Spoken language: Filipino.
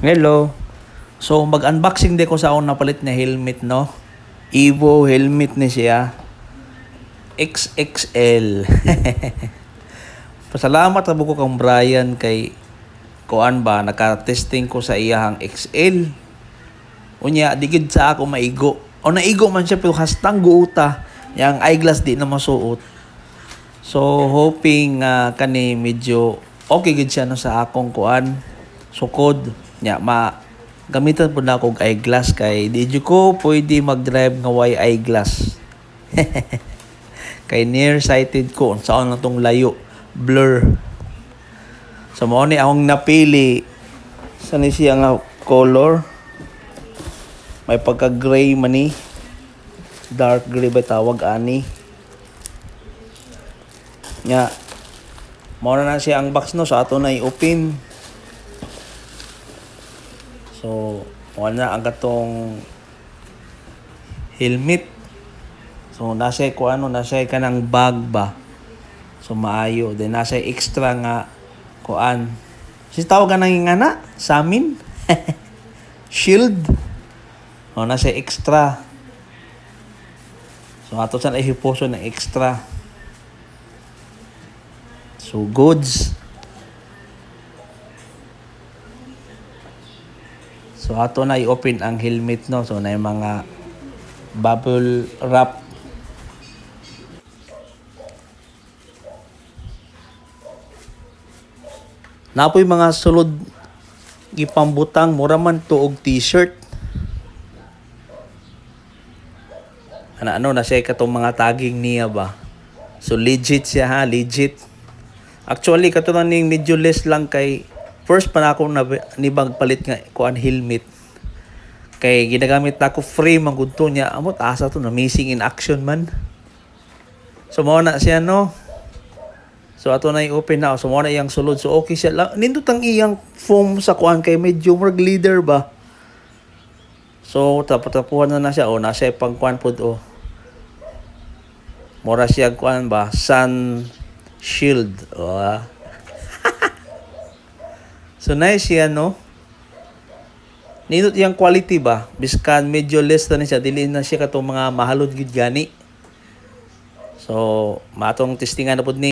Hello. So mag-unboxing din ko sa akong napalit na helmet, no. Evo helmet ni siya. XXL. Pasalamat na ko kang Brian kay kuan ba naka-testing ko sa iyahang XL. Unya digid sa ako maigo. O naigo man siya pero hastang guuta. Yang eyeglass di na masuot. So hoping kani medyo okay gid siya no sa akong kuan sukod. Nya gamitan po na akong eyeglass kay di ko pwede mag-drive nga way eyeglass. Kay nearsighted ko saan na tong layo blur. So mo ni akong napili sa ni siya nga color. May pagka-gray man ni. Dark gray ba tawag ani? Nya mo na siya ang box no so ato na i-open. So, wala ang katong helmet. So, nasa ko nasa kanang bag ba. So, maayo. Then, nasa extra nga kuan. Si tawag ka nang ngana sa amin. Shield. O, nasa extra. So, ato saan ay hiposo ng extra. So, goods. So ato na i-open ang helmet no. So na yung mga bubble wrap. Napoy mga sulod gipambutang mura man to og t-shirt. Ano na siya katong mga tagging niya ba. So legit siya ha, legit. Actually katong ning medyo less lang kay first pa na ako nibag palit nga kuan helmet. Kay ginagamit na ako frame ang gudto niya. Amot asa to na missing in action man. So mo na siya no. So ato na i-open na. So mo na iyang sulod. So okay siya. Nindot ang iyang foam sa kuan kay medyo mag leader ba. So tapuhan na siya. O nasa pang kuan pod o. Mora siya kuan ba sun shield. O so nice siya no. Nindot yang quality ba. Biskan medyo less na siya. Dili na siya katong mga mahalod gid gani. So matong testingan na pod ni